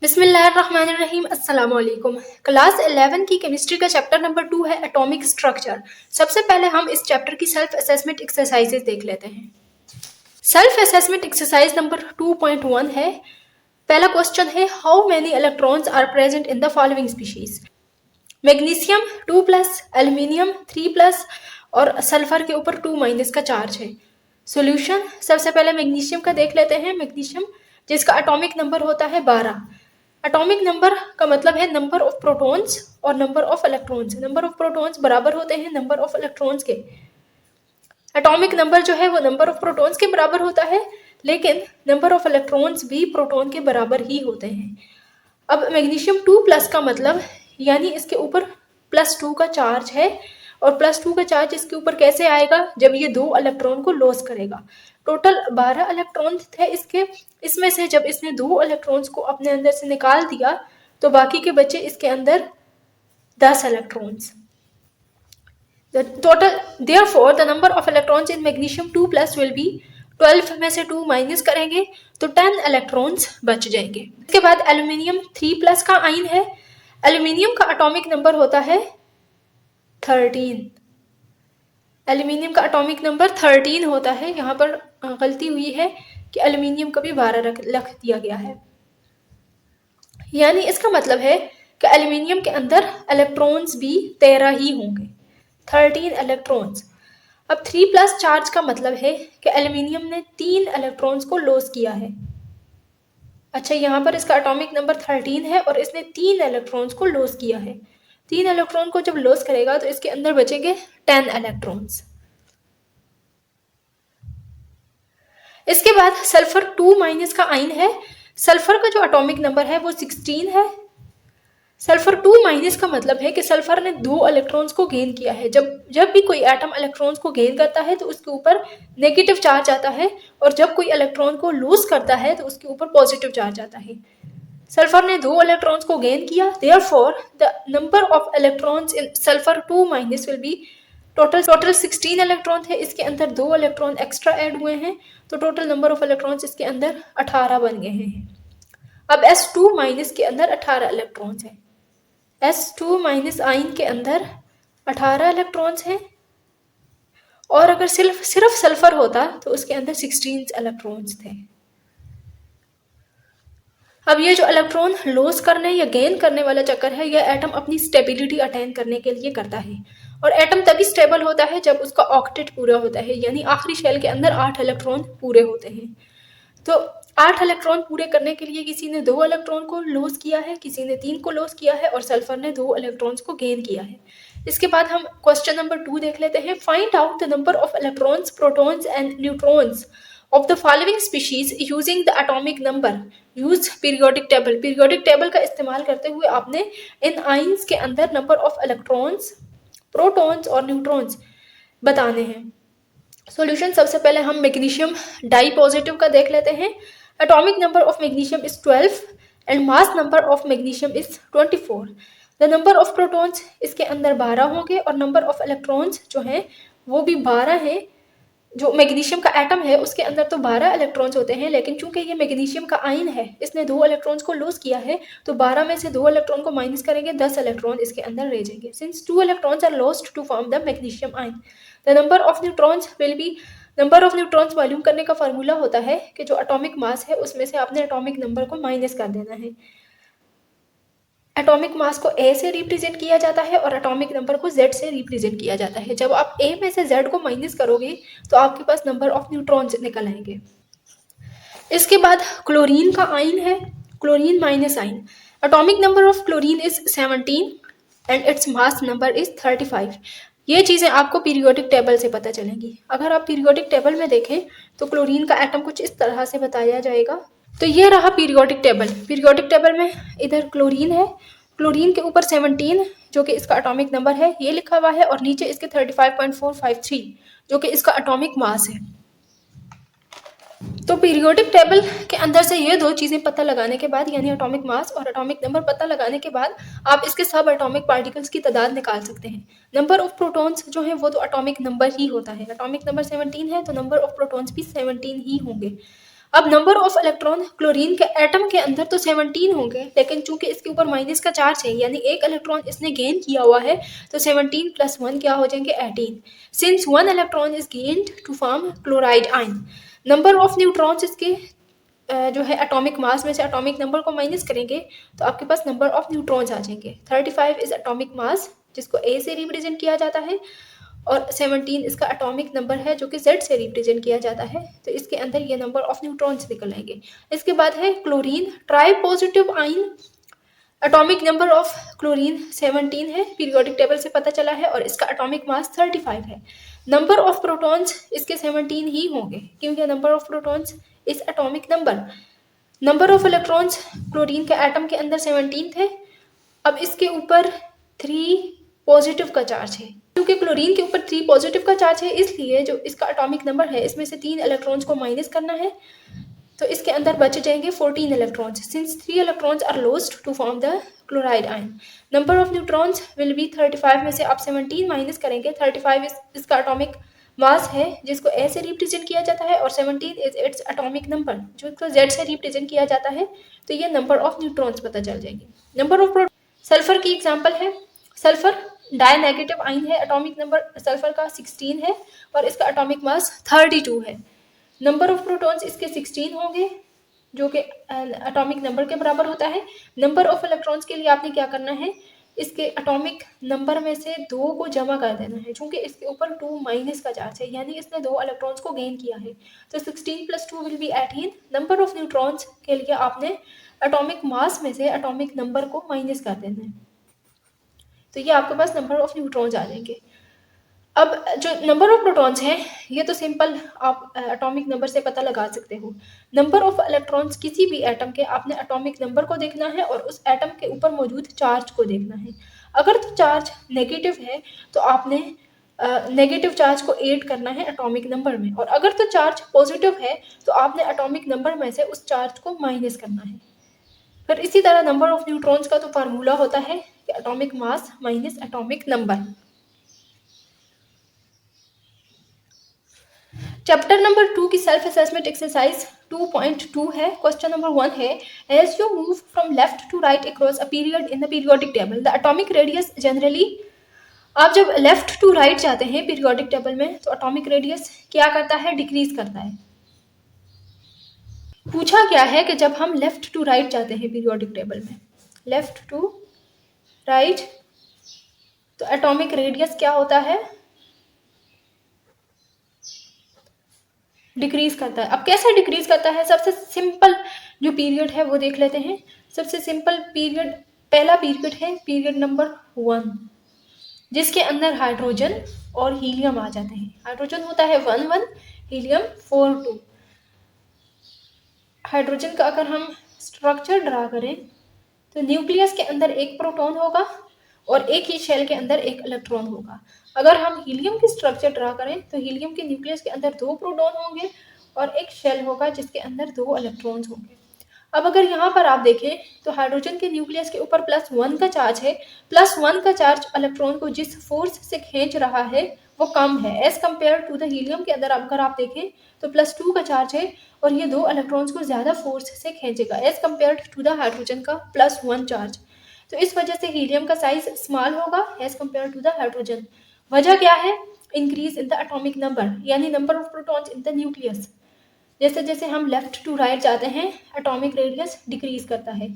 बिस्मिल्लाहिर्रहमानिर्रहीम अस्सलाम वालेकुम। क्लास 11 की केमिस्ट्री का चैप्टर नंबर 2 है एटॉमिक स्ट्रक्चर। सबसे पहले हम इस चैप्टर की सेल्फ असेसमेंट एक्सरसाइजेज देख लेते हैं। सेल्फ असेसमेंट एक्सरसाइज नंबर 2.1 है। पहला क्वेश्चन है how many electrons are present in the following species. Magnesium 2+, aluminium 3+ और सल्फर के ऊपर 2- का चार्ज है। सॉल्यूशन सबसे पहले मैग्नीशियम का देख लेते हैं। मैग्नीशियम जिसका एटॉमिक नंबर होता है 12। एटॉमिक नंबर का मतलब है नंबर ऑफ प्रोटॉन्स और number of electrons. Number of protons बराबर होते हैं नंबर ऑफ इलेक्ट्रॉन्स के। एटॉमिक नंबर जो है वो नंबर ऑफ प्रोटॉन्स के बराबर होता है, लेकिन नंबर ऑफ इलेक्ट्रॉन्स भी प्रोटॉन के बराबर ही होते हैं। अब मैग्नीशियम 2+ का मतलब यानी इसके ऊपर +2 का चार्ज है, और +2 का चार्ज इसके ऊपर कैसे आएगा, जब ये 2 इलेक्ट्रॉन को लॉस करेगा। टोटल 12 इलेक्ट्रॉन थे इसके, इसमें से जब इसने 2 इलेक्ट्रॉन्स को अपने अंदर से निकाल दिया तो बाकी के बचे इसके अंदर 10 electrons. Total therefore the number of electrons in magnesium 2+ will be 12 में से 2 माइनस करेंगे तो 10 इलेक्ट्रॉन्स बच जाएंगे। इसके बाद एल्यूमिनियम 3+ का आयन है। एल्यूमिनियम का एटॉमिक नंबर होता है 13। एल्यूमिनियम का एटॉमिक नंबर 13 होता है। यहाँ पर गलती हुई है कि एल्यूमिनियम का भी 12 रख दिया गया है, यानी इसका मतलब है कि एल्यूमिनियम के अंदर इलेक्ट्रॉन्स भी 13 ही होंगे, 13 इलेक्ट्रॉन्स। अब 3+ चार्ज का मतलब है कि एल्यूमिनियम ने 3 इलेक्ट्रॉन्स को लॉस किया है। अच्छा, यहाँ पर इसका एटॉमिक नंबर 13 है और इसने 3 इलेक्ट्रॉन्स को लॉस किया है। 3 इलेक्ट्रॉन को जब लॉस करेगा तो इसके अंदर बचेंगे 10 इलेक्ट्रॉन्स। इसके बाद सल्फर 2- का आयन है। सल्फर का जो एटॉमिक नंबर है वो 16 है। सल्फर 2- का मतलब है कि सल्फर ने 2 इलेक्ट्रॉन्स को गेन किया है। जब भी कोई एटम इलेक्ट्रॉन्स को गेन करता है तो उसके ऊपर नेगेटिव चार्ज आता है, और जब कोई इलेक्ट्रॉन को लूज करता है तो उसके ऊपर पॉजिटिव चार्ज आता है। सल्फर ने 2 इलेक्ट्रॉन्स को गेन किया, therefore the number of electrons in sulphur 2- will be total 16 electron थे। इसके अंदर 2 इलेक्ट्रॉन एक्स्ट्रा ऐड हुए हैं, तो टोटल नंबर ऑफ इलेक्ट्रॉन्स इसके अंदर 18 बन गए हैं। अब S2- के अंदर 18 इलेक्ट्रॉन्स हैं। S2- आयन के अंदर 18 इलेक्ट्रॉन्स हैं, और अगर सिर्फ सल्फर होता तो उसके अंदर 16 इलेक्ट्रॉन्स थे। अब ये जो इलेक्ट्रॉन लॉस करने या गेन करने वाला चक्कर है, यह एटम अपनी स्टेबिलिटी अटेन करने के लिए करता है, और एटम तभी स्टेबल होता है जब उसका ऑक्टेट पूरा होता है, यानी आखिरी शेल के अंदर 8 इलेक्ट्रॉन पूरे होते हैं। तो 8 इलेक्ट्रॉन पूरे करने के लिए किसी ने 2 इलेक्ट्रॉन को लॉस किया है, किसी ने 3 को लॉस किया है, और सल्फर ने 2 इलेक्ट्रॉन्स को गेन किया है। इसके बाद हम क्वेश्चन नंबर 2 देख लेते हैं। Find out the number of electrons, protons and neutrons of the following species using the atomic number. use periodic table. periodic table का इस्तेमाल करते हुए आपने इन आयंस के अंदर नंबर ऑफ इलेक्ट्रॉन्स, प्रोटॉन्स और न्यूट्रॉन्स बताने हैं। सॉल्यूशन सबसे पहले हम मैग्नीशियम डाई पॉजिटिव का देख लेते हैं। Atomic number of magnesium is 12 and mass number of magnesium is 24। The number of protons इसके अंदर 12 होंगे, और नंबर ऑफ इलेक्ट्रॉन्स जो हैं वो भी 12 हैं। जो मैग्नीशियम का एटम है उसके अंदर तो 12 इलेक्ट्रॉन्स होते हैं, लेकिन चूंकि ये मैग्नीशियम का आयन है, इसने 2 इलेक्ट्रॉन्स को लॉस किया है, तो 12 में से 2 इलेक्ट्रॉन को माइनस करेंगे, 10 इलेक्ट्रॉन इसके अंदर रह जाएंगे। Since 2 electrons are lost to form the magnesium ion, the number of neutrons will be, number of neutrons मालूम करने का फार्मूला होता है कि जो एटॉमिक मास है उसमें से आपने एटॉमिक नंबर को माइनस कर देना है। एटॉमिक मास को ए से रिप्रेजेंट किया जाता है और एटॉमिक नंबर को जेड से रिप्रेजेंट किया जाता है। जब आप ए में से जेड को माइनस करोगे तो आपके पास नंबर ऑफ न्यूट्रॉन्स निकल आएंगे। इसके बाद क्लोरीन का आयन है, chlorine minus ion. Atomic number of chlorine is 17 and its mass number is 35। ये चीज़ें आपको पीरियोडिक टेबल से पता चलेंगी। अगर आप पीरियोडिक टेबल में देखें तो क्लोरीन का एटम कुछ इस तरह से बताया जाएगा। तो ये रहा पीरियोडिक टेबल। पीरियोडिक टेबल में इधर क्लोरीन है, क्लोरीन के ऊपर 17 जो कि इसका एटॉमिक नंबर है ये लिखा हुआ है, और नीचे इसके 35.453 जो कि इसका एटॉमिक मास है। तो पीरियोडिक टेबल के अंदर से ये 2 चीज़ें पता लगाने के बाद, यानी एटॉमिक मास और एटॉमिक नंबर पता लगाने के बाद, आप इसके सब एटॉमिक पार्टिकल्स की तादाद निकाल सकते हैं। नंबर ऑफ प्रोटॉन्स जो है वो तो एटॉमिक नंबर ही होता है। एटॉमिक नंबर 17 है तो नंबर ऑफ प्रोटॉन्स भी 17 ही होंगे। अब नंबर ऑफ इलेक्ट्रॉन क्लोरीन के एटम के अंदर तो 17 होंगे, लेकिन चूंकि इसके ऊपर माइनस का चार्ज है यानी एक इलेक्ट्रॉन इसने गेन किया हुआ है, तो 17 + 1 क्या हो जाएंगे 18। Since 1 electron is gained to form chloride ion, number of neutrons इसके जो है एटॉमिक मास में से एटॉमिक नंबर को माइनस करेंगे तो आपके पास नंबर ऑफ न्यूट्रॉन्स आ जाएंगे। 35 इज एटॉमिक मास जिसको ए से रिप्रेजेंट किया जाता है, और 17 इसका एटॉमिक नंबर है जो कि Z से रिप्रेजेंट किया जाता है, तो इसके अंदर ये नंबर ऑफ न्यूट्रॉन्स निकल आएंगे। इसके बाद है chlorine try positive ion, atomic number of chlorine 17 है, पीरियोडिक टेबल से पता चला है, और इसका एटॉमिक मास 35 है। नंबर ऑफ प्रोटॉन्स इसके 17 ही होंगे क्योंकि नंबर ऑफ प्रोटॉन्स इस atomic number of electrons chlorine के एटम के अंदर 17 थे। अब इसके ऊपर 3 पॉजिटिव का चार्ज है, क्योंकि क्लोरीन के ऊपर 3 पॉजिटिव का चार्ज है इसलिए जो इसका एटॉमिक नंबर है इसमें से 3 इलेक्ट्रॉन्स को माइनस करना है, तो इसके अंदर बच जाएंगे 14 electrons. Since 3 electrons are lost to form the chloride ion, number of neutrons will be 35 में से आप 17 माइनस करेंगे। 35 इसका एटॉमिक मास है जिसको ए से रिप्रेजेंट किया जाता है, और 17 इज इट्स एटॉमिक नंबर जो इसको जेड से रिप्रेजेंट किया जाता है, तो ये नंबर ऑफ न्यूट्रॉन्स पता चल जाएंगे। नंबर ऑफ सल्फर की एग्जांपल है, सल्फर डाई नेगेटिव आयन है, एटॉमिक नंबर सल्फर का 16 है और इसका एटॉमिक मास 32 है। नंबर ऑफ प्रोटॉन्स इसके 16 होंगे जो कि एटॉमिक नंबर के बराबर होता है। नंबर ऑफ इलेक्ट्रॉन्स के लिए आपने क्या करना है, इसके एटॉमिक नंबर में से 2 को जमा कर देना है, क्योंकि इसके ऊपर 2 माइनस का चार्ज है यानी इसने 2 इलेक्ट्रॉन्स को गेन किया है, तो 16 + 2 will be 18। Number of neutrons के लिए आपने एटॉमिक मास में से एटॉमिक नंबर को माइनस कर देना है, तो ये आपके पास नंबर ऑफ न्यूट्रॉन्स आ जाएंगे। अब जो नंबर ऑफ प्रोटॉन्स हैं ये तो सिंपल आप एटॉमिक नंबर से पता लगा सकते हो। नंबर ऑफ इलेक्ट्रॉन्स किसी भी एटम के आपने एटॉमिक नंबर को देखना है और उस एटम के ऊपर मौजूद चार्ज को देखना है। अगर तो चार्ज नेगेटिव है तो आपने नेगेटिव चार्ज को ऐड करना है एटॉमिक नंबर में, और अगर तो चार्ज पॉजिटिव है तो आपने एटॉमिक नंबर में से उस चार्ज को माइनस करना है। फिर इसी तरह नंबर ऑफ न्यूट्रॉन्स का तो फार्मूला होता है कि atomic mass minus atomic number. Chapter number 2 की सेल्फ असेसमेंट एक्सरसाइज 2.2 है। क्वेश्चन नंबर 1 है, as you move from left to right across a period in the periodic table the atomic radius generally, आप जब left to right जाते हैं periodic table में तो atomic radius क्या करता है, डिक्रीज करता है। पूछा क्या है कि जब हम लेफ्ट टू राइट जाते हैं पीरियोडिक टेबल में, लेफ्ट टू राइट, तो एटॉमिक रेडियस क्या होता है, डिक्रीज करता है। अब कैसे डिक्रीज करता है, सबसे सिंपल जो पीरियड है वो देख लेते हैं। सबसे सिंपल पीरियड, पहला पीरियड है पीरियड नंबर 1 जिसके अंदर हाइड्रोजन और हीलियम आ जाते हैं। हाइड्रोजन होता है 1 हीलियम 4 हाइड्रोजन का अगर हम स्ट्रक्चर ड्रा करें तो न्यूक्लियस के अंदर एक प्रोटॉन होगा और एक ही शेल के अंदर एक इलेक्ट्रॉन होगा। अगर हम हीलियम की स्ट्रक्चर ड्रा करें तो हीलियम के न्यूक्लियस के अंदर 2 प्रोटॉन होंगे और एक शेल होगा जिसके अंदर 2 इलेक्ट्रॉन्स होंगे। अब अगर यहाँ पर आप देखें तो हाइड्रोजन के न्यूक्लियस के ऊपर +1 का चार्ज है। +1 का चार्ज इलेक्ट्रॉन को जिस फोर्स से खींच रहा है वो कम है as compare to the helium के अंदर। अगर आप देखें तो +2 का चार्ज है और ये 2 इलेक्ट्रॉन्स को ज़्यादा फोर्स से खींचेगा as compare to the hydrogen का +1 चार्ज। तो इस वजह से हीलियम का साइज स्मॉल होगा as compare to the hydrogen. वजह क्या है, increase in the atomic number यानी number of protons in the nucleus. जैसे जैसे हम लेफ्ट टू राइट जाते हैं एटॉमिक रेडियस डिक्रीज करता है।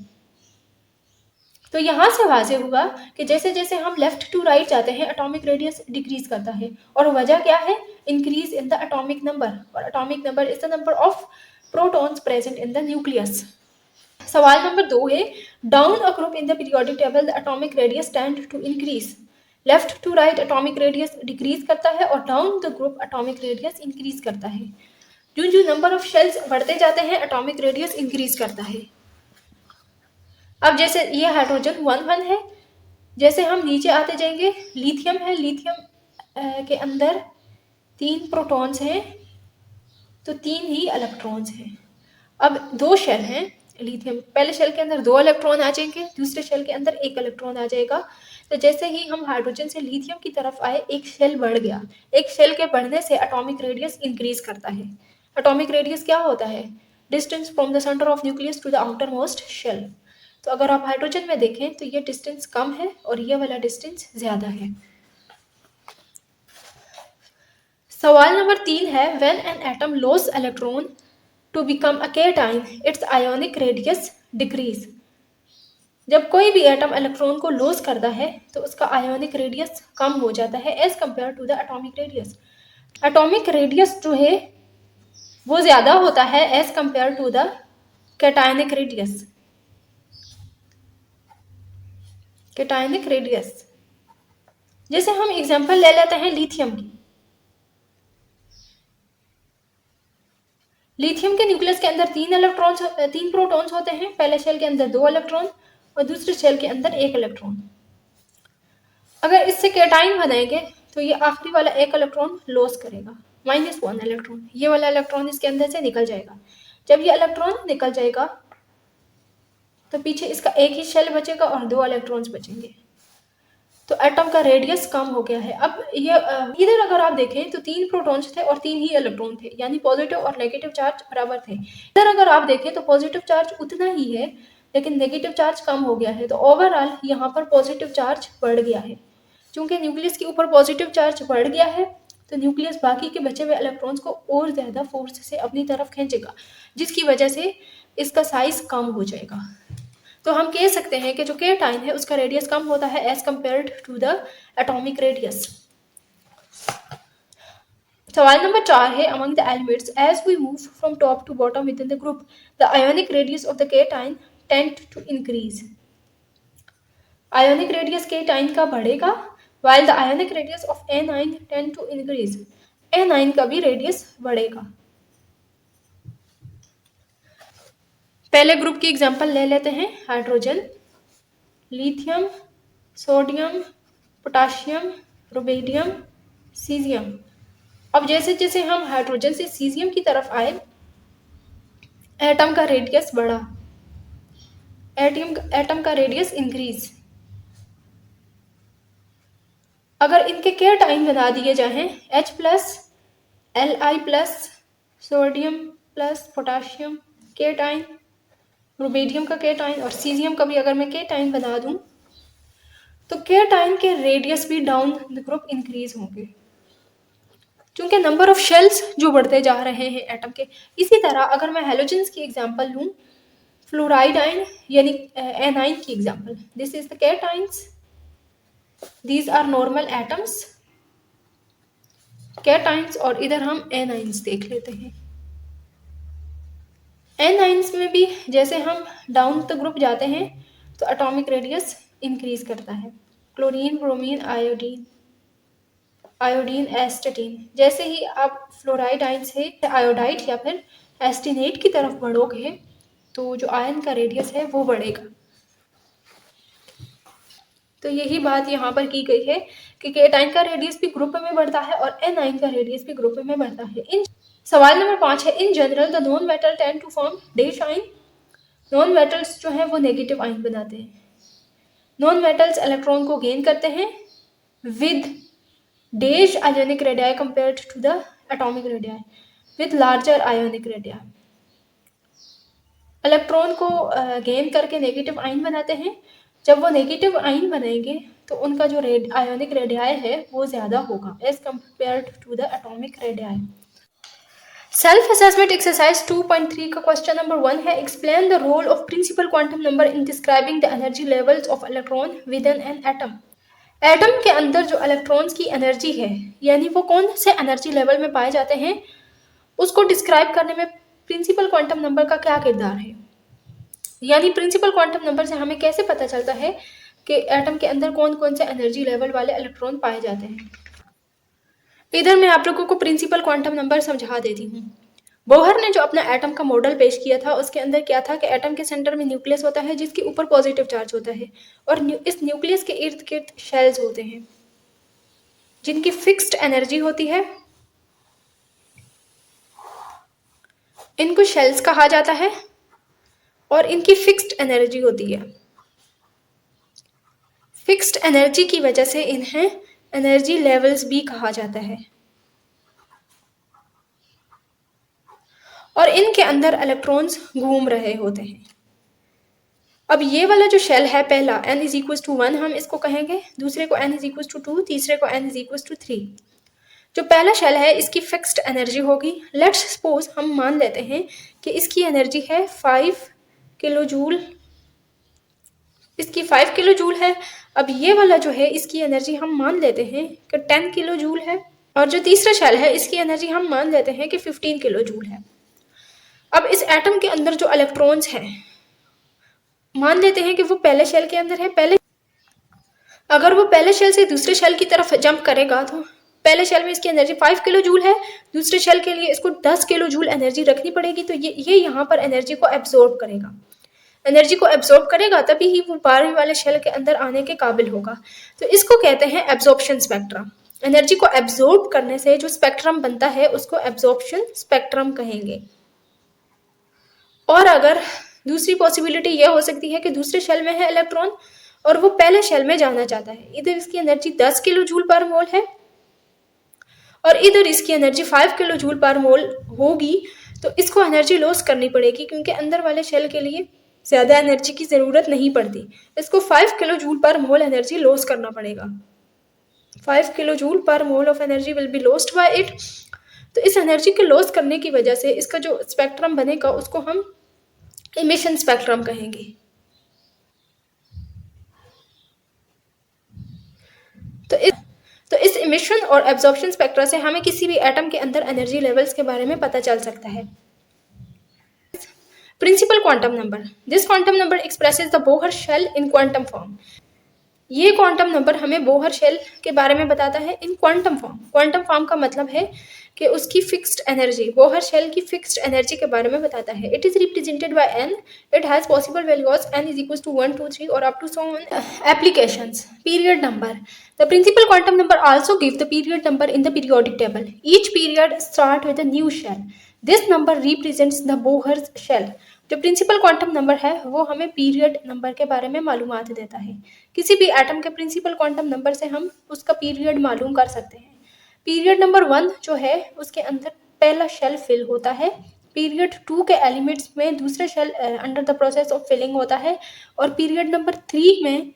तो यहाँ से वाज़ेह हुआ कि जैसे जैसे हम लेफ्ट टू राइट जाते हैं एटॉमिक रेडियस डिक्रीज करता है, और वजह क्या है, increase in the atomic number, और atomic number is the number of protons present in the nucleus. सवाल नंबर 2 है, down a group in the periodic table the atomic radius tend to increase. Left to right atomic radius decrease करता है और down the group atomic radius increase करता है। जो number of shells बढ़ते जाते हैं एटॉमिक रेडियस इंक्रीज करता है। अब जैसे ये हाइड्रोजन 1 है, जैसे हम नीचे आते जाएंगे लिथियम है, लिथियम के अंदर 3 प्रोटॉन्स हैं तो 3 ही इलेक्ट्रॉन्स हैं। अब 2 शेल हैं लिथियम, पहले शेल के अंदर 2 इलेक्ट्रॉन आ जाएंगे, दूसरे शेल के अंदर 1 इलेक्ट्रॉन आ जाएगा। तो जैसे ही हम हाइड्रोजन से लिथियम की तरफ आए एक शेल बढ़ गया, एक शेल के बढ़ने से एटॉमिक रेडियस इंक्रीज करता है। एटॉमिक रेडियस क्या होता है, distance from the centre of nucleus to the outermost shell. तो अगर आप हाइड्रोजन में देखें तो ये डिस्टेंस कम है और ये वाला डिस्टेंस ज़्यादा है। सवाल नंबर 3 है, when an atom loss electron to become a cation its ionic radius decrease. जब कोई भी एटम इलेक्ट्रॉन को लॉस करता है तो उसका आयोनिक रेडियस कम हो जाता है as compare to the atomic radius. Atomic radius जो है वो ज़्यादा होता है as compare to the cationic radius. Cationic radius, जैसे हम एग्जांपल ले लेते हैं लिथियम की। लिथियम के न्यूक्लियस के अंदर 3 प्रोटॉन्स होते हैं। पहले शेल के अंदर 2 इलेक्ट्रॉन और दूसरे शेल के अंदर 1 इलेक्ट्रॉन। अगर इससे कैटाइन बनाएंगे तो ये आखिरी वाला 1 इलेक्ट्रॉन लॉस करेगा, -1 इलेक्ट्रॉन। ये वाला इलेक्ट्रॉन इसके अंदर से निकल जाएगा। जब ये इलेक्ट्रॉन निकल जाएगा तो पीछे इसका 1 ही शेल बचेगा और 2 इलेक्ट्रॉन्स बचेंगे। तो एटम का रेडियस कम हो गया है। अब ये इधर अगर आप देखें तो 3 प्रोटॉन्स थे और 3 ही इलेक्ट्रॉन थे, यानी पॉजिटिव और नेगेटिव चार्ज बराबर थे। इधर अगर आप देखें तो पॉजिटिव चार्ज उतना ही है लेकिन नेगेटिव चार्ज कम हो गया है। तो ओवरऑल यहाँ पर पॉजिटिव चार्ज बढ़ गया है। चूंकि न्यूक्लियस के ऊपर पॉजिटिव चार्ज बढ़ गया है तो न्यूक्लियस बाकी के बचे हुए इलेक्ट्रॉन्स को और ज़्यादा फोर्स से अपनी तरफ खींचेगा, जिसकी वजह से इसका साइज कम हो जाएगा। तो हम कह सकते हैं कि जो केटाइन है उसका रेडियस कम होता है as compared to the atomic radius. सवाल नंबर 4 है, among the elements as we move from top to bottom within the group the ionic radius of the cation tend to increase. Ionic radius cation का बढ़ेगा while the ionic radius of anion tend to increase। anion का भी radius बढ़ेगा। पहले group की example ले लेते हैं, hydrogen, lithium, sodium, potassium, rubidium, caesium. अब जैसे जैसे हम हाइड्रोजन से सीजियम की तरफ आए एटम का रेडियस बढ़ा, एटम का रेडियस इंक्रीज। अगर इनके केटाइन बना दिए जाएं H+, Li+, sodium plus potassium cation, rubidium का केटाइन और सीजियम का भी अगर मैं केटाइन बना दूं तो केटाइन के रेडियस भी डाउन द ग्रुप इंक्रीज होंगे, क्योंकि नंबर ऑफ शेल्स जो बढ़ते जा रहे हैं एटम के। इसी तरह अगर मैं हेलोजेंस की एग्जांपल लूं, फ्लोराइड आयन यानी एनाइन की example, this is the cations, these are normal atoms cations। और इधर हम एनाइंस देख लेते हैं। एनाइंस में भी जैसे हम डाउन द ग्रुप जाते हैं तो एटॉमिक रेडियस इंक्रीज करता है। Chlorine, bromine, iodine, एस्टेटीन। जैसे ही आप फ्लोराइड आयन से आयोडाइड या फिर एस्टिनेट की तरफ बढ़ोगे तो जो आयन का रेडियस है वो बढ़ेगा। तो यही बात यहाँ पर की गई है कि केटाइन का रेडियस भी ग्रुप में बढ़ता है और एनाइन का रेडियस भी ग्रुप में बढ़ता है। सवाल नंबर 5 है, in general the non metal tend to form dash ion. Non metals जो है वो नेगेटिव आयन बनाते हैं। नॉन मेटल्स इलेक्ट्रॉन को गेन करते हैं with dash ionic radii compared to the atomic radii with larger ionic radii. Electron को गेन करके नेगेटिव आयन बनाते हैं। जब वो नेगेटिव आयन बनाएंगे तो उनका जो आयोनिक रेडियाई है वो ज़्यादा होगा as compared to the atomic radii. Self assessment exercise 2.3 का क्वेश्चन नंबर 1 है, explain the role of principal quantum number in describing the energy levels of electron within an atom. Atom के अंदर जो electrons की energy है यानी वो कौन से एनर्जी लेवल में पाए जाते हैं, उसको डिस्क्राइब करने में प्रिंसिपल क्वांटम नंबर का क्या किरदार है। यानी प्रिंसिपल क्वांटम नंबर से हमें कैसे पता चलता है कि एटम के अंदर कौन कौन से एनर्जी लेवल वाले इलेक्ट्रॉन पाए जाते हैं। इधर मैं आप लोगों को प्रिंसिपल क्वांटम नंबर समझा देती हूँ। बोहर ने जो अपना एटम का मॉडल पेश किया था उसके अंदर क्या था कि एटम के सेंटर में न्यूक्लियस होता है जिसके ऊपर पॉजिटिव चार्ज होता है और इस न्यूक्लियस के इर्द गिर्द शेल्स होते हैं जिनकी फिक्स्ड एनर्जी होती है। इनको शेल्स कहा जाता है और इनकी फिक्स्ड एनर्जी होती है। फिक्स्ड एनर्जी की वजह से इन्हें एनर्जी लेवल्स भी कहा जाता है। और इनके अंदर इलेक्ट्रॉन्स घूम रहे होते हैं। अब ये वाला जो शेल है पहला n इज इक्वल टू 1 हम इसको कहेंगे, दूसरे को n इज इक्वल टू 2, तीसरे को n इज इक्वल टू 3। जो पहला शेल है इसकी फिक्स्ड एनर्जी होगी। लेट्स सपोज हम मान लेते हैं कि इसकी एनर्जी है 5 किलो जूल, इसकी 5 किलो जूल है। अब ये वाला जो है इसकी एनर्जी हम मान लेते हैं कि 10 किलो जूल है, और जो तीसरा शेल है इसकी एनर्जी हम मान लेते हैं कि 15 किलो जूल है। अब इस एटम के अंदर जो इलेक्ट्रॉन्स हैं मान लेते हैं कि वो पहले शेल के अंदर है। पहले अगर वो पहले शेल से दूसरे शेल की तरफ जंप करेगा तो पहले शेल में इसकी एनर्जी 5 किलो जूल है, दूसरे शेल के लिए इसको 10 किलो जूल एनर्जी रखनी पड़ेगी। तो ये यहाँ पर एनर्जी को एब्जॉर्ब करेगा, एनर्जी को एब्जॉर्ब करेगा तभी ही वो बारहवीं वाले शेल के अंदर आने के काबिल होगा। तो इसको कहते हैं एब्जॉर्प्शन स्पेक्ट्रम। एनर्जी को एब्जॉर्ब करने से जो स्पेक्ट्रम बनता है उसको एब्जॉर्प्शन स्पेक्ट्रम कहेंगे। और अगर दूसरी पॉसिबिलिटी यह हो सकती है कि दूसरे शेल में है इलेक्ट्रॉन और वो पहले शेल में जाना चाहता है, इधर इसकी एनर्जी 10 किलो जूल पर मोल है और इधर इसकी एनर्जी 5 किलो जूल पर मोल होगी, तो इसको एनर्जी लॉस करनी पड़ेगी क्योंकि अंदर वाले शेल के लिए ज़्यादा एनर्जी की ज़रूरत नहीं पड़ती। इसको 5 किलो जूल पर मोल एनर्जी लॉस करना पड़ेगा। 5 किलो जूल पर mole of energy will be lost by it. तो इस एनर्जी के लॉस करने की वजह से इसका जो स्पेक्ट्रम बनेगा उसको हम इमिशन स्पेक्ट्रम कहेंगे। तो इस इमिशन और एब्जॉर्प्शन स्पेक्ट्रा से हमें किसी भी एटम के अंदर एनर्जी लेवल्स के बारे में पता चल सकता है। Principal quantum number, this quantum number expresses the Bohr shell in quantum form. ये क्वांटम नंबर हमें बोहर शेल के बारे में बताता है in quantum form. Quantum form का मतलब है कि उसकी फिक्स्ड एनर्जी, बोहर शेल की फिक्स्ड एनर्जी के बारे में बताता है। It is represented by n, it has possible values n is equal to 1 2 3 और up to so on. Applications, period number, the principal quantum number also give the period number in the periodic table. Each period start with a new shell, this number represents the Bohr shell. जो principal quantum number है वो हमें period number के बारे में मालूमात देता है। किसी भी एटम के प्रिंसिपल क्वांटम नंबर से हम उसका पीरियड मालूम कर सकते हैं। पीरियड नंबर 1 जो है उसके अंदर पहला शेल फिल होता है। पीरियड 2 के एलिमेंट्स में दूसरा shell under the process of filling होता है और पीरियड नंबर 3 में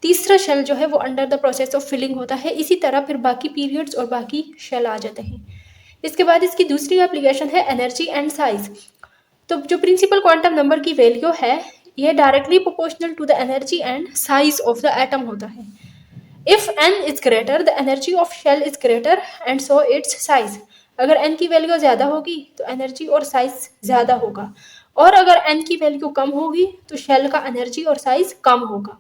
तीसरा शेल जो है वो under the process of filling होता है। इसी तरह फिर बाकी पीरियड्स और बाकी शेल आ जाते हैं। इसके बाद इसकी दूसरी एप्लीकेशन है एनर्जी एंड साइज। तो जो प्रिंसिपल क्वांटम नंबर की वैल्यू है ये directly proportional to the energy and size of the atom होता है। If n is greater the energy of shell is greater and so its size. अगर n की value ज़्यादा होगी तो एनर्जी और साइज ज़्यादा होगा, और अगर n की वैल्यू कम होगी तो शेल का एनर्जी और साइज कम होगा।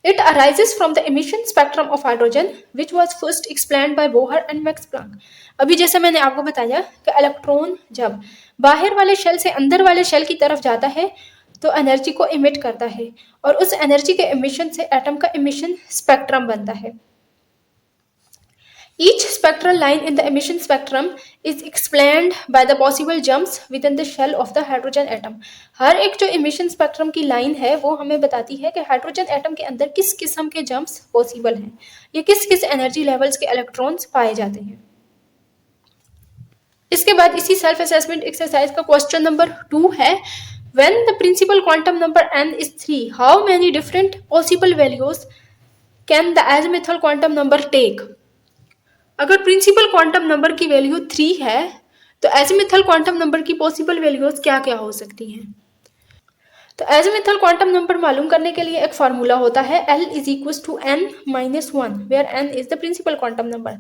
It arises from the emission spectrum of hydrogen, which was first explained by Bohr and Max Planck. अभी जैसे मैंने आपको बताया कि इलेक्ट्रॉन जब बाहर वाले शेल से अंदर वाले शेल की तरफ जाता है तो एनर्जी को इमिट करता है और उस एनर्जी के इमिशन से एटम का इमिशन स्पेक्ट्रम बनता है। Each spectral line in the emission spectrum is explained by the possible jumps within the shell of the hydrogen atom. हर एक जो emission spectrum की लाइन है वो हमें बताती है कि हाइड्रोजन एटम के अंदर किस किस्म के जंप्स पॉसिबल हैं, या किस किस एनर्जी लेवल्स के इलेक्ट्रॉन्स पाए जाते हैं। इसके बाद इसी सेल्फ असेसमेंट एक्सरसाइज का क्वेश्चन नंबर 2 है, when the principal quantum number n is 3, how many different possible values can the azimuthal quantum number take? अगर प्रिंसिपल क्वांटम नंबर की वैल्यू 3 है तो एजिमुथल क्वांटम नंबर की पॉसिबल वैल्यूज क्या क्या हो सकती हैं। तो एजिमुथल क्वांटम नंबर मालूम करने के लिए एक फार्मूला होता है L is equal to n minus 1 where n is the principal quantum number,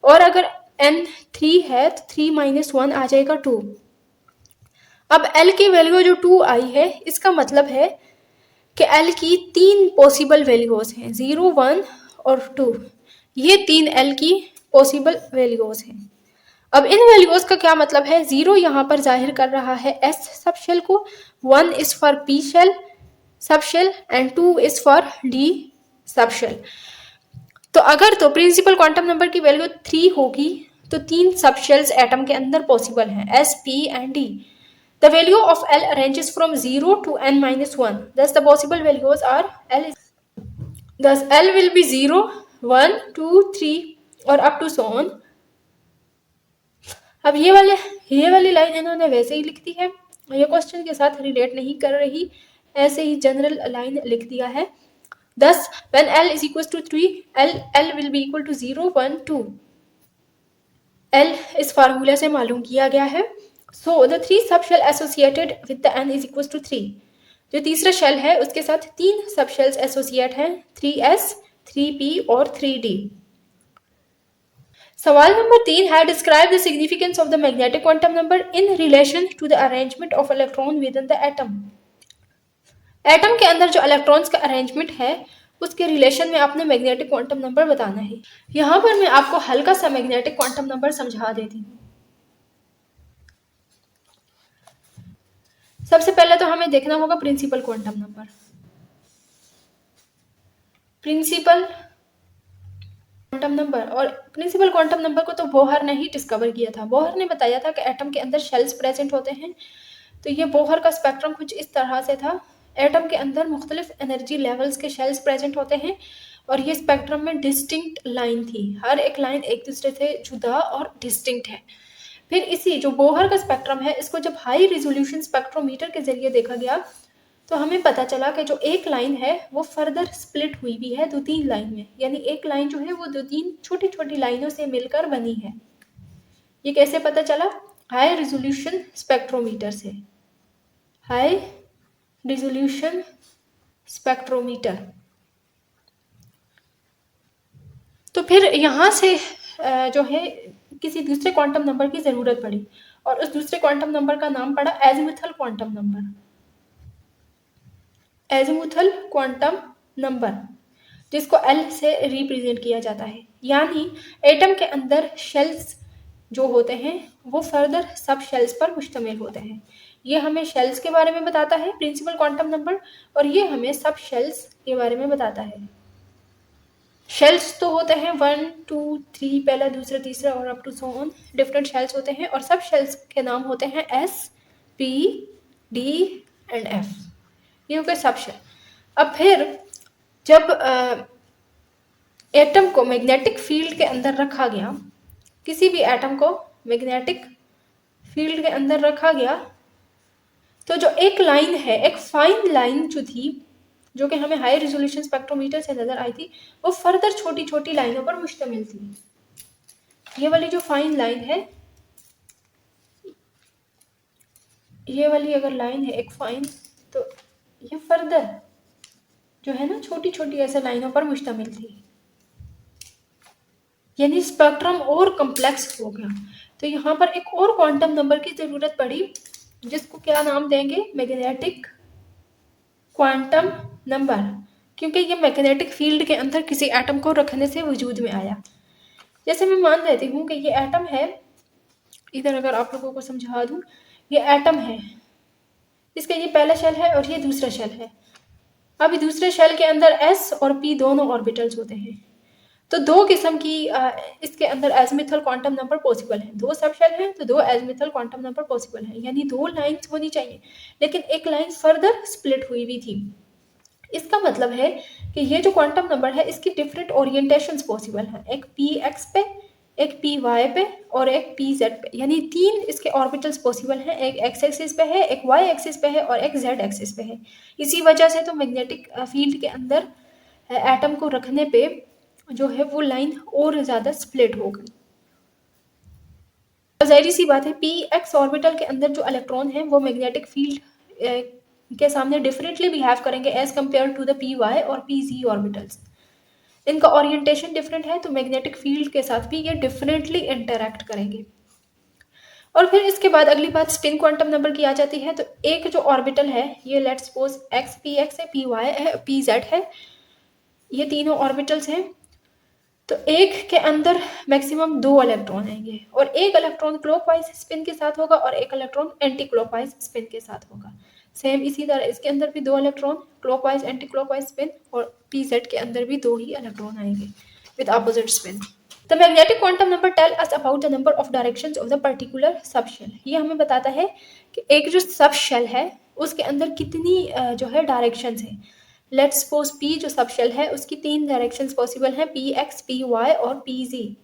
और अगर n 3 है तो 3 माइनस 1 आ जाएगा 2। अब L की वैल्यू जो 2 आई है इसका मतलब है कि L की 3 पॉसिबल वैल्यूज हैं, 0 1 और 2। ये 3 L की पॉसिबल वैल्यूज हैं। अब इन वैल्यूज का क्या मतलब है, 0 यहाँ पर जाहिर कर रहा है S सब शेल को, 1 is for P shell sub shell and 2 is for D sub shell. तो अगर तो प्रिंसिपल क्वांटम नंबर की वैल्यू 3 होगी तो 3 सब शेल्स एटम के अंदर पॉसिबल हैं, S P and D। The value of L ranges from 0 to n minus 1, thus the possible values are thus L will be 0 1 2 3 और अप टू सो ऑन। अब ये ये वाली लाइन इन्होंने वैसे ही लिख दी है, ये क्वेश्चन के साथ रिलेट नहीं कर रही, ऐसे ही जनरल लाइन लिख दिया है। Thus, when L is equals to 3, L will be equal to 0, 1, 2. L इस फार्मूला से मालूम किया गया है। So, the three subshell associated with the N is equals to 3. जो तीसरा शेल है उसके साथ 3 सबशेल्स एसोसिएट हैं, 3S, 3P और 3D। सवाल नंबर 3 है, describe the significance of the magnetic quantum number in relation to the arrangement of electron within the atom. Atom के अंदर जो इलेक्ट्रॉन्स का अरेंजमेंट है उसके रिलेशन में आपने मैग्नेटिक क्वांटम नंबर बताना है। यहाँ पर मैं आपको हल्का सा मैग्नेटिक क्वांटम नंबर समझा देती हूँ। सबसे पहले तो हमें देखना होगा principal quantum number. Principal quantum number, और प्रिंसिपल क्वांटम नंबर को तो बोहर ने ही डिस्कवर किया था। बोहर ने बताया था कि एटम के अंदर शेल्स प्रेजेंट होते हैं। तो ये बोहर का स्पेक्ट्रम कुछ इस तरह से था। एटम के अंदर मुख्तलिफ एनर्जी लेवल्स के शेल्स प्रेजेंट होते हैं और ये स्पेक्ट्रम में डिस्टिंक्ट लाइन थी। हर एक लाइन एक दूसरे से जुदा और डिस्टिंक्ट है। फिर इसी जो बोहर का स्पेक्ट्रम है इसको जब हाई रिजोल्यूशन स्पेक्ट्रोमीटर के जरिए देखा गया तो हमें पता चला कि जो एक लाइन है वो फर्दर स्प्लिट हुई भी है 2-3 लाइन में, यानी एक लाइन जो है वो 2-3 छोटी छोटी लाइनों से मिलकर बनी है। ये कैसे पता चला? हाई रिजोल्यूशन स्पेक्ट्रोमीटर से। High resolution spectrometer. तो फिर यहाँ से जो है किसी दूसरे क्वांटम नंबर की ज़रूरत पड़ी और उस दूसरे क्वांटम नंबर का नाम पड़ा azimuthal quantum number. Azimuthal quantum number जिसको L से रिप्रेजेंट किया जाता है। यानी एटम के अंदर शेल्स जो होते हैं वो फर्दर सब शेल्स पर मुश्तमिल होते हैं। ये हमें शेल्स के बारे में बताता है प्रिंसिपल क्वांटम नंबर, और ये हमें सब शेल्स के बारे में बताता है। शेल्स तो होते हैं 1, 2, 3, पहला, दूसरा, तीसरा और up to so on, different shells होते हैं और सब शेल्स के नाम होते हैं S, P, D and F। ये हो गए सब शेल। अब फिर जब एटम को मैग्नेटिक फील्ड के अंदर रखा गया, किसी भी एटम को मैग्नेटिक फील्ड के अंदर रखा गया, तो जो एक लाइन है, एक फाइन लाइन जो थी, जो कि हमें हाई रिजोल्यूशन स्पेक्ट्रोमीटर से नजर आई थी, वो फर्दर छोटी छोटी लाइनों पर मुश्तमिल थी। ये वाली जो फाइन लाइन है, ये वाली अगर लाइन है एक फाइन, तो ये फर्दर जो है ना छोटी छोटी ऐसे लाइनों पर मुश्तमिल थी, यानी स्पेक्ट्रम और कम्प्लेक्स हो गया। तो यहाँ पर एक और क्वांटम नंबर की ज़रूरत पड़ी जिसको क्या नाम देंगे? मैग्नेटिक क्वांटम नंबर, क्योंकि ये मैग्नेटिक फील्ड के अंदर किसी एटम को रखने से वजूद में आया। जैसे मैं मान लेती हूँ कि ये एटम है, इधर अगर आप लोगों को समझा दूँ, ये एटम है, इसका ये पहला शेल है और ये दूसरा शेल है। अभी दूसरे शेल के अंदर S और P दोनों ऑर्बिटल्स होते हैं। तो दो किस्म की इसके अंदर एज़ीमुथल क्वांटम नंबर पॉसिबल है। दो सब शेल हैं तो दो एज़ीमुथल क्वांटम नंबर पॉसिबल है, यानी दो लाइंस होनी चाहिए, लेकिन एक लाइन फर्दर स्प्लिट हुई भी थी। इसका मतलब है कि ये जो क्वांटम नंबर है इसकी डिफरेंट ओरिएंटेशंस पॉसिबल हैं, एक px पे, एक py पे और एक pz पे, यानी 3 इसके ऑर्बिटल्स पॉसिबल हैं। एक x एक्सिस पे है, एक y एक्सिस पे है और एक z एक्सिस पे है। इसी वजह से तो मैग्नेटिक फील्ड के अंदर एटम को रखने पे जो है वो लाइन और ज़्यादा स्प्लिट हो गई। ज़ाहिर सी बात है px ऑर्बिटल के अंदर जो इलेक्ट्रॉन है वो मैग्नेटिक फील्ड के सामने डिफरेंटली बिहेव करेंगे as compare to the P Y और पी जी ऑर्बिटल्स। इनका ओरिएंटेशन डिफरेंट है तो मैग्नेटिक फील्ड के साथ भी ये डिफरेंटली इंटरैक्ट करेंगे। और फिर इसके बाद अगली बात स्पिन क्वांटम नंबर की आ जाती है। तो एक जो ऑर्बिटल है, ये let's suppose x P x है, पी वाई है, पी जेड है, ये तीनों ऑर्बिटल्स हैं। तो एक के अंदर मैक्सिमम 2 इलेक्ट्रॉन आएंगे और एक इलेक्ट्रॉन क्लॉकवाइज स्पिन के साथ होगा और एक इलेक्ट्रॉन एंटी क्लॉकवाइज स्पिन के साथ होगा। सेम इसी तरह इसके अंदर भी 2 electron clockwise anti clockwise spin और पीजेड के अंदर भी 2 ही इलेक्ट्रॉन आएंगे with opposite spin. The magnetic quantum number tell us about the number of directions of the particular subshell. ये हमें बताता है कि एक जो सबशेल है उसके अंदर कितनी जो है डायरेक्शंस है। लेट्स सपोज पी जो सबशेल है उसकी 3 डायरेक्शंस पॉसिबल हैं, पी एक्स, पी वाई और पी जी।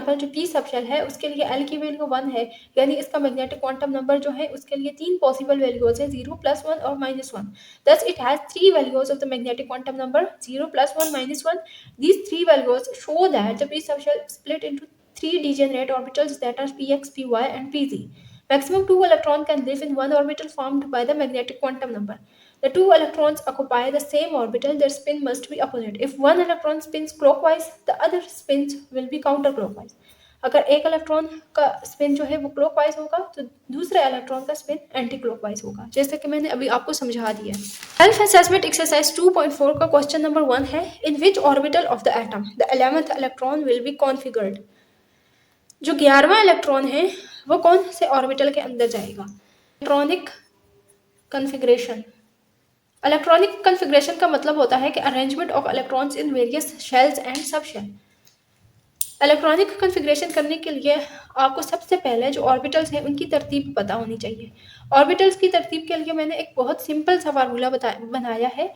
एग्जांपल जो p सब शेल है उसके लिए l की वैल्यू 1 है, यानी इसका मैग्नेटिक क्वांटम नंबर जो है उसके लिए 3 पॉसिबल वैल्यूज है, 0 +1 और -1. Thus it has 3 values of the magnetic quantum number 0 +1 -1. These 3 values show that the p subshell split into 3 degenerate orbitals that are px, py and pz. Maximum 2 electrons can live in one orbital formed by the magnetic quantum number. The 2 electrons occupy the same orbital, their spin must be opposite. If one electron spins clockwise, the other spins will be counterclockwise. अगर एक electron का spin जो है वो clockwise होगा तो दूसरे electron का स्पिन एंटी क्लॉकवाइज होगा, जैसे कि मैंने अभी आपको समझा दिया। सेल्फ असेसमेंट एक्सरसाइज 2.4 का क्वेश्चन नंबर 1 है, in which orbital of the atom the 11th electron will be configured. जो 11वां इलेक्ट्रॉन है वो कौन से ऑर्बिटल के अंदर जाएगा? Electronic configuration. इलेक्ट्रॉनिक कॉन्फ़िगरेशन का मतलब होता है कि arrangement of electrons in various shells and sub shell. Electronic configuration करने के लिए आपको सबसे पहले जो ऑर्बिटल्स हैं उनकी तरतीब पता होनी चाहिए। ऑर्बिटल्स की तरतीब के लिए मैंने एक बहुत सिंपल सा फार्मूला बनाया है,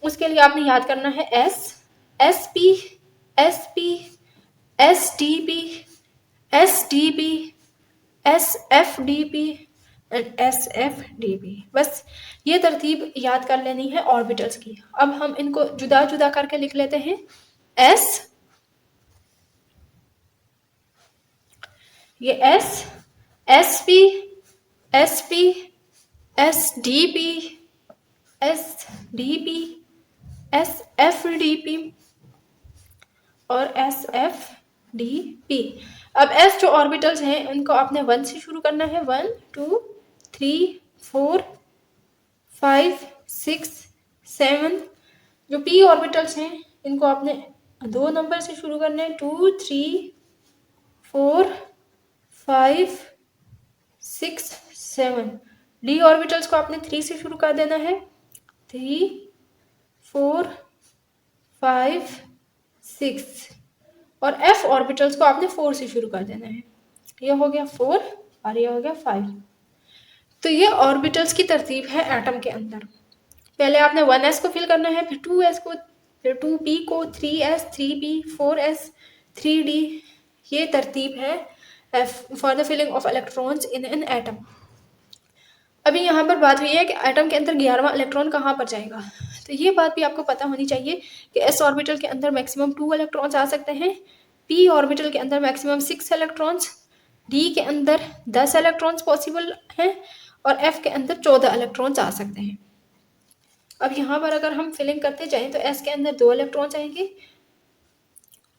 उसके लिए आपने याद करना है S P S P S D P S D P S F D P and S F D P. बस ये तरतीब याद कर लेनी है ऑर्बिटल्स की। अब हम इनको जुदा जुदा करके लिख लेते हैं। ये S P S P S D P S D P S F D P और एस एफ डी पी। अब एस जो ऑर्बिटल्स हैं उनको आपने 1 से शुरू करना है, 1 2 3 4 5 6 7। जो पी ऑर्बिटल्स हैं इनको आपने 2 नंबर से शुरू करना है, 2 3 4 5 6 7। डी ऑर्बिटल्स को आपने 3 से शुरू कर देना है, 3 4 5 6। और एफ ऑर्बिटल्स को आपने 4 से शुरू कर देना है। ये हो गया 4 और ये हो गया 5। तो ये ऑर्बिटल्स की तरतीब है एटम के अंदर। पहले आपने 1s को फिल करना है, फिर 2s को, फिर 2p को, 3s 3p 4s 3d। ये तरतीब है for the filling of electrons in an atom. अभी यहाँ पर बात हुई है कि एटम के अंदर 11वां इलेक्ट्रॉन कहाँ पर जाएगा, तो ये बात भी आपको पता होनी चाहिए कि एस ऑर्बिटल के अंदर मैक्सिमम 2 इलेक्ट्रॉन्स आ सकते हैं, पी ऑर्बिटल के अंदर मैक्सिमम 6 इलेक्ट्रॉन्स, डी के अंदर 10 इलेक्ट्रॉन्स पॉसिबल हैं और एफ के अंदर 14 इलेक्ट्रॉन्स आ सकते हैं। अब यहाँ पर अगर हम फिलिंग करते जाएं तो एस के अंदर 2 इलेक्ट्रॉन्स आएंगे,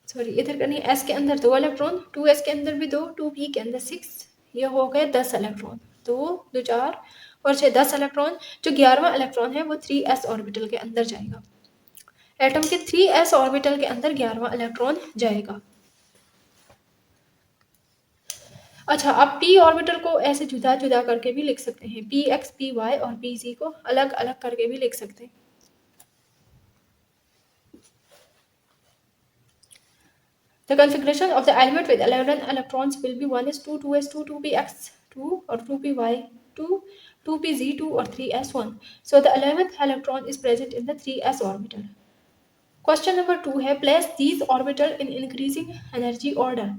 सॉरी इधर करनी है, एस के अंदर 2 इलेक्ट्रॉन, 2s के अंदर भी 2, 2p के अंदर 6, ये हो गए 10 इलेक्ट्रॉन, 2 2 4 और 6 10 इलेक्ट्रॉन। जो 11वां इलेक्ट्रॉन है वो 3s ऑर्बिटल के अंदर जाएगा। एटम के 3s ऑर्बिटल के अंदर 11वां इलेक्ट्रॉन जाएगा। अच्छा, आप p ऑर्बिटल को ऐसे जुदा जुदा करके भी लिख सकते हैं, px py और pz को अलग अलग करके भी लिख सकते हैं। The configuration of the element with 11 electrons will be 1s2, 2s2, 2px2 or 2py2, 2pz2 or 3s1. So the 11th electron is present in the 3s orbital. Question number 2 है, place these orbital in increasing energy order.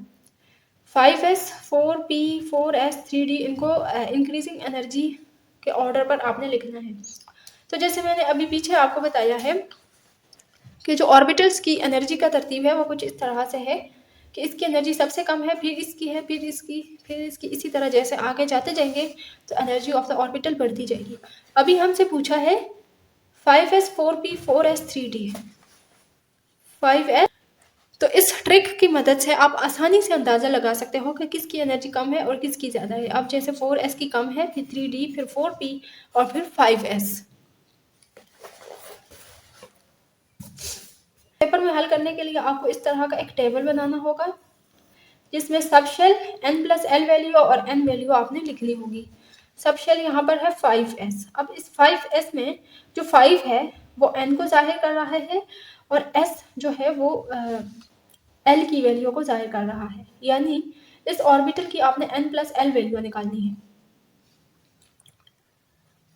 5s 4p 4s 3d इनको increasing energy के order पर आपने लिखना है। तो जैसे मैंने अभी पीछे आपको बताया है कि जो ऑर्बिटल्स की एनर्जी का तरतीब है वो कुछ इस तरह से है कि इसकी एनर्जी सबसे कम है, फिर इसकी है, फिर इसकी, इसी तरह जैसे आगे जाते जाएंगे तो एनर्जी ऑफ द ऑर्बिटल बढ़ती जाएगी। अभी हमसे पूछा है 5s 4p 4s 3d है 5s। तो इस ट्रिक की मदद से आप आसानी से अंदाज़ा लगा सकते हो कि किसकी एनर्जी कम है और किसकी ज़्यादा है। अब जैसे 4s की कम है, फिर 3d, फिर 4p और फिर 5s। पेपर में हल करने के लिए आपको इस तरह का एक टेबल बनाना होगा जिसमें सब शेल n+l वैल्यू और n वैल्यू आपने लिख ली होगी। सब शेल यहाँ पर है 5s। अब इस 5s में जो 5 है वो n को जाहिर कर रहा है और s जो है वो l की वैल्यू को जाहिर कर रहा है, यानी इस ऑर्बिटल की आपने n+l वैल्यू निकालनी है।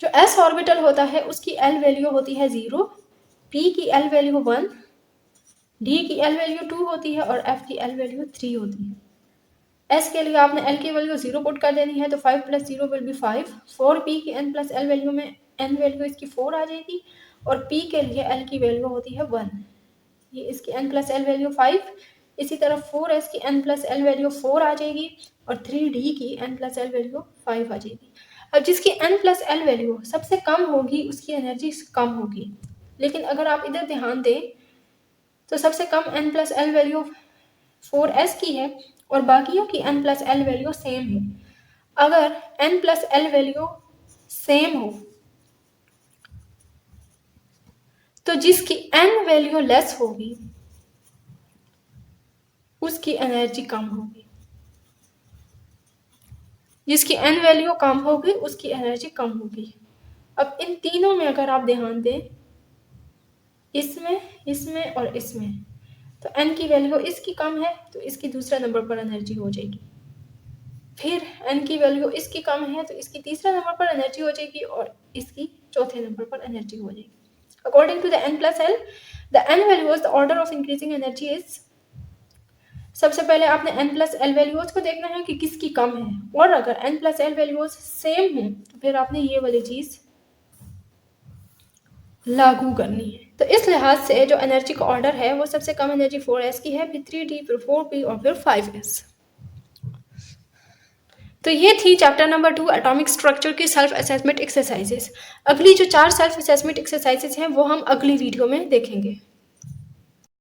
जो s ऑर्बिटल होता है उसकी l वैल्यू होती है 0, p की l वैल्यू 1 डी की एल वैल्यू 2 होती है और एफ की एल वैल्यू 3 होती है। एस के लिए आपने एल की वैल्यू 0 पुट कर देनी है, तो 5 + 0 विल बी 5। 4 पी की एन प्लस एल वैल्यू में एन वैल्यू इसकी 4 आ जाएगी और पी के लिए एल की वैल्यू होती है 1। ये इसकी एन प्लस एल वैल्यू 5। इसी तरह 4s की एन प्लस एल वैल्यू 4 आ जाएगी और 3d की एन प्लस एल वैल्यू 5 आ जाएगी। अब जिसकी एन प्लस एल वैल्यू सबसे कम होगी उसकी एनर्जी कम होगी, लेकिन अगर आप इधर ध्यान दें तो सबसे कम n plus l value 4s की है और बाकियों की n plus l value same है। अगर N plus l value same हो तो जिसकी एन वैल्यू लेस होगी उसकी एनर्जी कम होगी, जिसकी एन वैल्यू कम होगी उसकी एनर्जी कम होगी। अब इन तीनों में अगर आप ध्यान दें, इसमें, इसमें और इसमें, तो एन की वैल्यू इसकी कम है तो इसकी दूसरे नंबर पर एनर्जी हो जाएगी। फिर एन की वैल्यू इसकी कम है तो इसकी तीसरे नंबर पर एनर्जी हो जाएगी और इसकी चौथे नंबर पर एनर्जी हो जाएगी। According to the N plus L, the N values, the order of increasing energy is, सबसे पहले आपने एन प्लस एल वैल्यूज को देखना है कि किसकी कम है, और अगर N plus L values same है तो फिर आपने ये वाली चीज लागू करनी है। तो इस लिहाज से जो एनर्जी का ऑर्डर है वो सबसे कम एनर्जी 4s की है, फिर 3d, फिर 4p और फिर 5s। तो ये थी चैप्टर नंबर 2 एटॉमिक स्ट्रक्चर की सेल्फ असेसमेंट एक्सरसाइजेस। अगली जो 4 सेल्फ असेसमेंट एक्सरसाइजेस हैं वो हम अगली वीडियो में देखेंगे।